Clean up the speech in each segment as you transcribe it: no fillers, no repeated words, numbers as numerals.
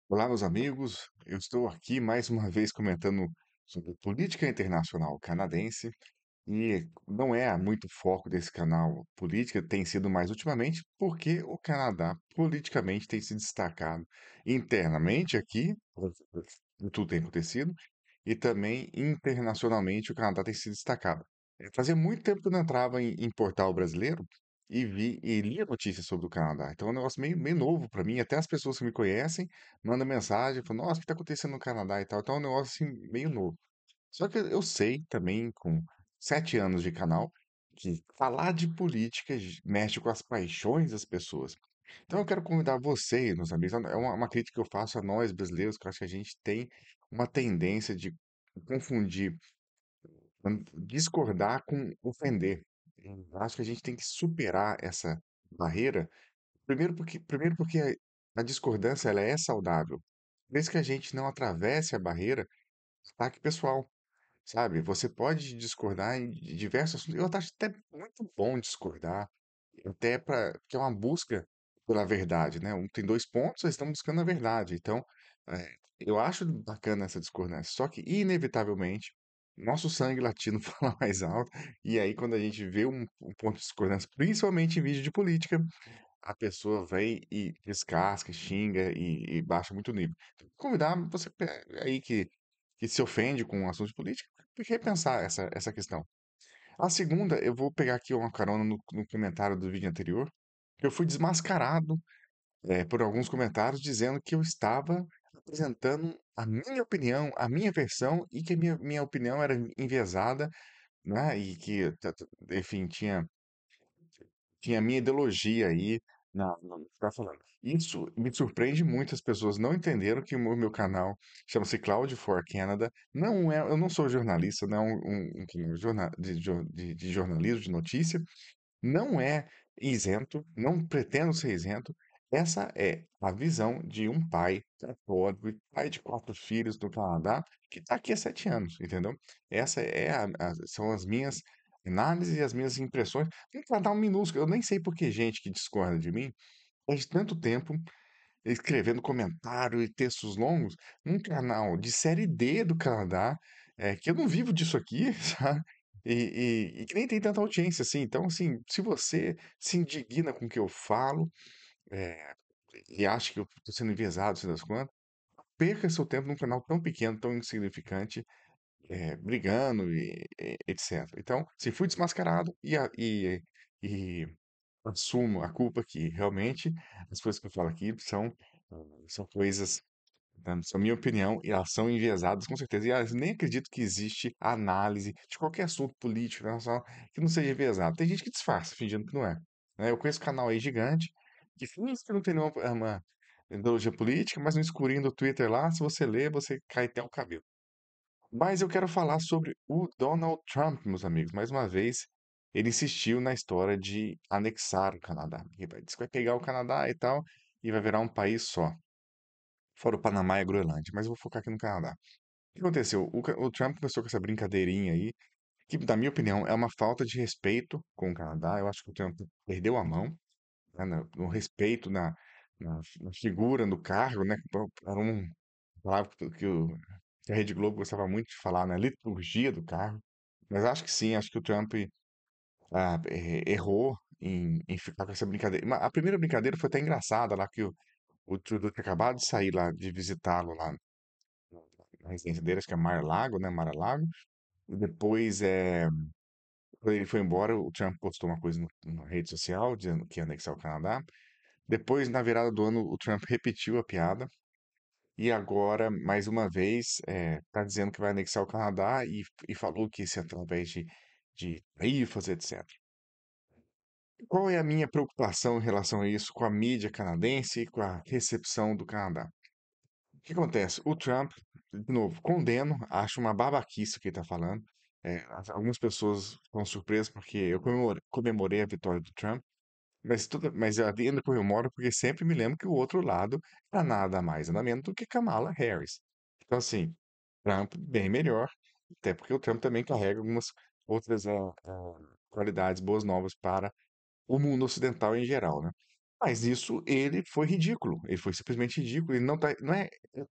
Olá, meus amigos. Eu estou aqui mais uma vez comentando sobre política internacional canadense e não é muito foco desse canal política, tem sido mais ultimamente porque o Canadá politicamente tem se destacado internamente aqui, por tudo tem acontecido, e também internacionalmente o Canadá tem se destacado. Fazia muito tempo que eu não entrava em portal brasileiro e lia notícias sobre o Canadá. Então é um negócio meio novo para mim. Até as pessoas que me conhecem mandam mensagem, falam, nossa, o que está acontecendo no Canadá e tal. Então é um negócio assim, meio novo. Só que eu sei também, com 7 anos de canal, que falar de política mexe com as paixões das pessoas. Então eu quero convidar você, meus amigos, é uma crítica que eu faço a nós brasileiros, que eu acho que a gente tem uma tendência de confundir discordar com ofender. Eu acho que a gente tem que superar essa barreira, primeiro porque a discordância ela é saudável. Desde que a gente não atravesse a barreira, ataque pessoal. Sabe, você pode discordar em diversos assuntos. Eu acho até muito bom discordar, até para que é uma busca pela verdade, né? Um tem 2 pontos, eles estão buscando a verdade. Então, eu acho bacana essa discordância. Só que, inevitavelmente, nosso sangue latino fala mais alto. E aí, quando a gente vê um ponto de discordância, principalmente em vídeo de política, a pessoa vem e descasca, xinga e baixa muito o nível. Convidar você aí que se ofende com assuntos políticos, repensar essa questão. A segunda, eu vou pegar aqui uma carona no comentário do vídeo anterior, que eu fui desmascarado por alguns comentários dizendo que eu estava apresentando a minha opinião, a minha versão, e que a minha opinião era enviesada, né? E que, enfim, tinha a minha ideologia aí no que tá falando. Isso me surpreende muito, as pessoas não entenderam que o meu canal chama-se Cloud for Canada. Não é, eu não sou jornalista, não é um canal de jornalismo, de notícia. Não é isento, não pretendo ser isento. Essa é a visão de um pai católico, e pai de 4 filhos no Canadá, que está aqui há 7 anos, entendeu? Essa é são as minhas análises e as minhas impressões. Um canal minúsculo, eu nem sei por que gente que discorda de mim faz tanto tempo escrevendo comentário e textos longos num canal de série D do Canadá, que eu não vivo disso aqui, sabe? E que nem tem tanta audiência assim. Então, assim, se você se indigna com o que eu falo, eh, e acha que eu estou sendo enviesado, não sei das quantas, perca seu tempo num canal tão pequeno, tão insignificante, brigando e etc. Então, se fui desmascarado e assumo a culpa que realmente as coisas que eu falo aqui são coisas, são minha opinião, e elas são enviesadas com certeza. E elas nem acredito que existe análise de qualquer assunto político, internacional, que não seja enviesado. Tem gente que disfarça, fingindo que não é. Né? Eu conheço canal aí gigante que finge que não tem nenhuma uma ideologia política, mas no escurinho do Twitter lá, se você ler, você cai até o cabelo. Mas eu quero falar sobre o Donald Trump, meus amigos. Mais uma vez, ele insistiu na história de anexar o Canadá. Disse que vai pegar o Canadá e tal, e vai virar um país só. Fora o Panamá e a Groenlândia. Mas eu vou focar aqui no Canadá. O que aconteceu? O Trump começou com essa brincadeirinha aí, que, na minha opinião, é uma falta de respeito com o Canadá. Eu acho que o Trump perdeu a mão, né, no respeito na figura, no cargo, né? Era um palavra que a Rede Globo gostava muito de falar, na liturgia do cargo. Mas acho que sim, acho que o Trump errou em ficar com essa brincadeira. A primeira brincadeira foi até engraçada, lá que o Trudeau tinha acabado de sair lá, de visitá-lo lá na residência dele, acho que é Mar-a-Lago, né? Mar-a-Lago. E depois, quando ele foi embora, o Trump postou uma coisa na rede social, dizendo que ia anexar o Canadá. Depois, na virada do ano, o Trump repetiu a piada. E agora, mais uma vez, está dizendo que vai anexar o Canadá e falou que isso é através de tarifas, etc. Qual é a minha preocupação em relação a isso com a mídia canadense e com a recepção do Canadá? O que acontece? O Trump, de novo, condeno, acho uma babaquice o que ele está falando. Algumas pessoas estão surpresas porque eu comemorei a vitória do Trump, mas eu ainda comemoro porque sempre me lembro que o outro lado é nada mais, nada menos do que Kamala Harris. Então, assim, Trump bem melhor, até porque o Trump também carrega algumas outras qualidades, boas novas para o mundo ocidental em geral, né? Mas isso ele foi ridículo, ele foi simplesmente ridículo, ele não é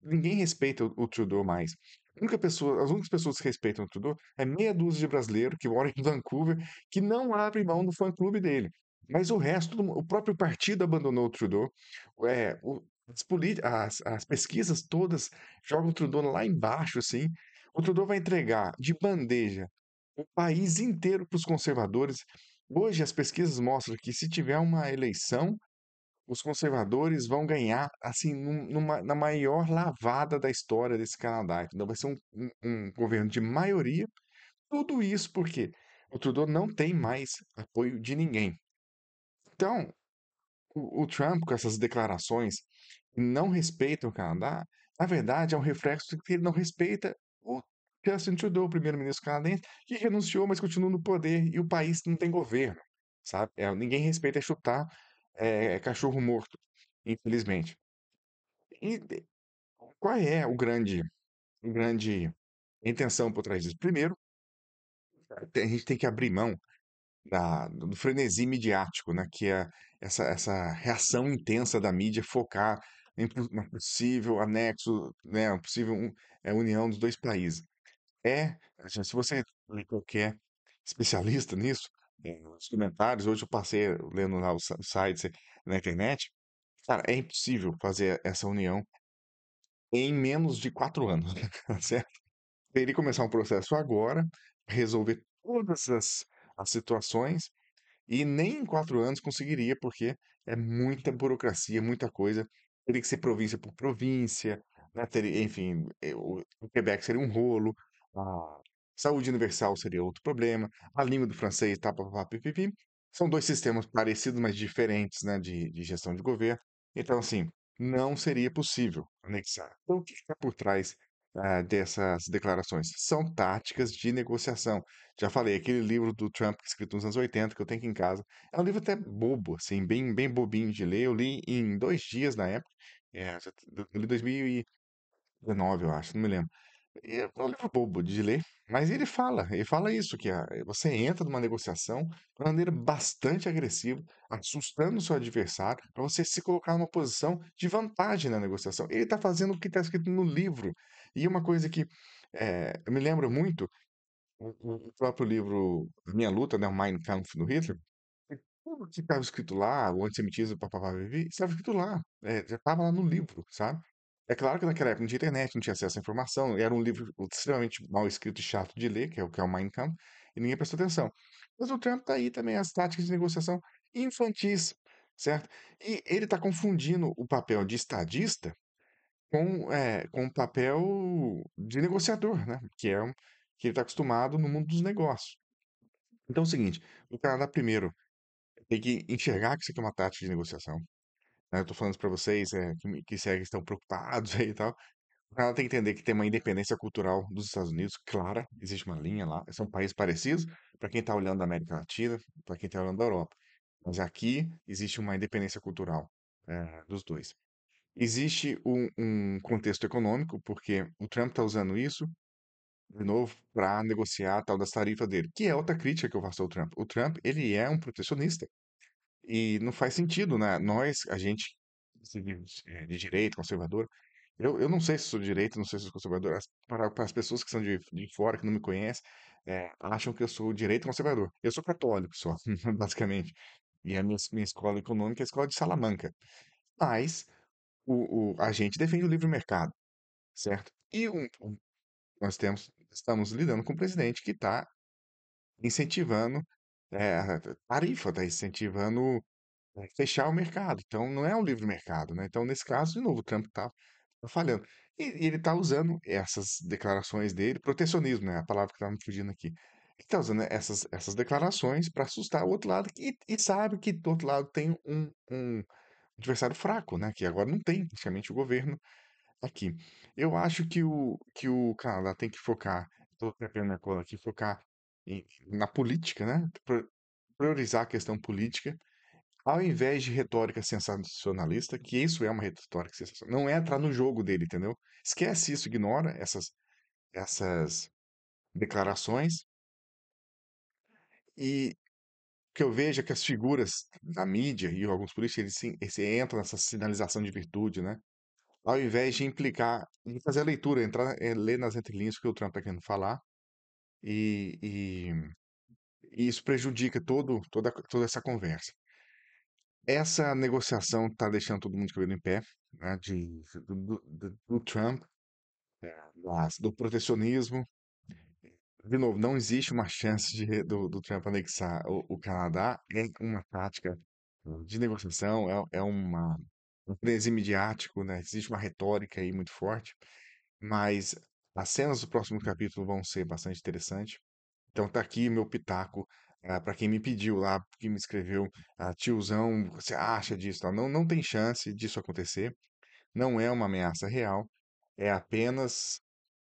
ninguém respeita o Trudeau mais. As únicas pessoas que respeitam o Trudeau é meia dúzia de brasileiro que mora em Vancouver, que não abre mão do fã-clube dele. Mas o resto, o próprio partido abandonou o Trudeau. As pesquisas todas jogam o Trudeau lá embaixo, assim. O Trudeau vai entregar de bandeja o país inteiro para os conservadores. Hoje as pesquisas mostram que se tiver uma eleição, os conservadores vão ganhar, assim, na maior lavada da história desse Canadá. Então vai ser um governo de maioria. Tudo isso porque o Trudeau não tem mais apoio de ninguém. Então, o Trump, com essas declarações, que não respeitam o Canadá, na verdade é um reflexo de que ele não respeita o Justin Trudeau, o primeiro-ministro canadense, que renunciou, mas continua no poder, e o país não tem governo, sabe? Ninguém respeita, é chutar cachorro morto, infelizmente. E qual é o grande intenção por trás disso? Primeiro, a gente tem que abrir mão do frenesi midiático, né? Que é essa reação intensa da mídia focar na possível anexo, né? A possível união dos dois países. Assim, se você ler qualquer especialista nisso, nos comentários, hoje eu passei lendo lá os sites na internet, cara, é impossível fazer essa união em menos de 4 anos, certo? Teria que começar um processo agora, resolver todas as situações, e nem em 4 anos conseguiria, porque é muita burocracia, muita coisa. Teria que ser província por província, né? Enfim, o Quebec seria um rolo, a saúde universal seria outro problema, a língua do francês, tá, papapá, pipipi. São dois sistemas parecidos, mas diferentes, né, de gestão de governo. Então, assim, não seria possível anexar. Então, o que está por trás dessas declarações? São táticas de negociação. Já falei, aquele livro do Trump escrito nos anos 80, que eu tenho aqui em casa, é um livro até bobo, assim, bem bobinho de ler. Eu li em 2 dias na época. Eu li em 2019, eu acho, não me lembro. É um livro bobo de ler, mas ele fala isso, que você entra numa negociação de maneira bastante agressiva, assustando o seu adversário, para você se colocar numa posição de vantagem na negociação. Ele está fazendo o que está escrito no livro. E uma coisa que eu me lembro muito, o próprio livro Minha Luta, né, o Mein Kampf do Hitler, tudo que estava escrito lá, o antissemitismo, papapá, pipi, estava escrito lá, já estava lá no livro, sabe? É claro que naquela época não tinha internet, não tinha acesso à informação, era um livro extremamente mal escrito e chato de ler, que é o Mein Kampf, e ninguém prestou atenção. Mas o Trump tá aí também, as táticas de negociação infantis, certo? E ele está confundindo o papel de estadista com o papel de negociador, né? Que ele está acostumado no mundo dos negócios. Então é o seguinte, o Canadá primeiro tem que enxergar que isso aqui é uma tática de negociação, né? Eu tô falando isso pra vocês, que seguem estão preocupados aí e tal. O Canadá tem que entender que tem uma independência cultural dos Estados Unidos, clara, existe uma linha lá. São países parecidos para quem está olhando da América Latina, para quem está olhando da Europa. Mas aqui existe uma independência cultural dos dois. Existe um contexto econômico, porque o Trump está usando isso, de novo, para negociar a tal das tarifas dele, que é outra crítica que eu faço ao Trump. O Trump, ele é um protecionista. E não faz sentido, né? A gente de direita, conservador, eu não sei se sou de direita, não sei se sou conservador. Para as pessoas que são de fora, que não me conhecem, acham que eu sou direita conservador. Eu sou católico só, basicamente. E a minha escola econômica é a escola de Salamanca. Mas a gente defende o livre mercado, certo? E estamos lidando com um presidente que está incentivando a tarifa, está incentivando fechar o mercado. Então, não é um livre mercado, né? Então, nesse caso, de novo, o Trump tá falhando. E ele está usando essas declarações dele, protecionismo, né? A palavra que estava me fugindo aqui. Ele está usando essas declarações para assustar o outro lado e sabe que do outro lado tem um adversário fraco, né? Que agora não tem praticamente o governo aqui. Eu acho que o Canadá tem que focar, estou pegando minha cola aqui, focar na política, né? Priorizar a questão política ao invés de retórica sensacionalista, que isso é uma retórica sensacionalista, não é entrar no jogo dele, entendeu? Esquece isso, ignora essas declarações que eu vejo é que as figuras da mídia e alguns políticos, eles entram nessa sinalização de virtude, né? Ao invés de implicar, de fazer a leitura, entrar, ler nas entrelinhas o que o Trump está querendo falar, e, e- e isso prejudica toda essa conversa. Essa negociação está deixando todo mundo de cabelo em pé, né, do Trump, do protecionismo. De novo, não existe uma chance do Trump anexar o Canadá. É uma tática de negociação, um frenesi midiático, né? Existe uma retórica aí muito forte, mas as cenas do próximo capítulo vão ser bastante interessantes. Então tá aqui meu pitaco, para quem me pediu lá, quem me escreveu, tiozão, você acha disso? Tal? Não, não tem chance disso acontecer. Não é uma ameaça real. É apenas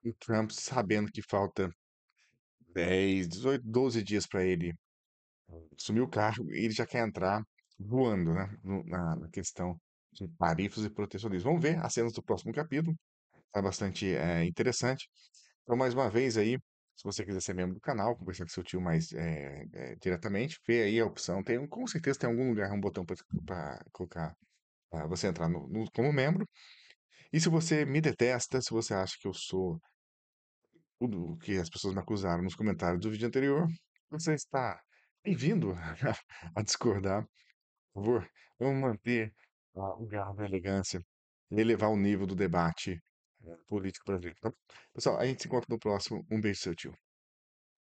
o Trump sabendo que falta 10, 18, 12 dias para ele assumir o cargo, e ele já quer entrar voando, né, na questão de tarifas e protecionismo. Vamos ver as cenas do próximo capítulo. Tá bastante interessante. Então, mais uma vez aí, se você quiser ser membro do canal, conversar com seu tio mais diretamente, vê aí a opção. Com certeza tem algum lugar, um botão para colocar, para você entrar como membro. E se você me detesta, se você acha que eu sou tudo o que as pessoas me acusaram nos comentários do vídeo anterior, você está bem-vindo a discordar. Por favor, vamos manter o garbo e a elegância e elevar o nível do debate político brasileiro. Tá? Pessoal, a gente se encontra no próximo. Um beijo, seu tio.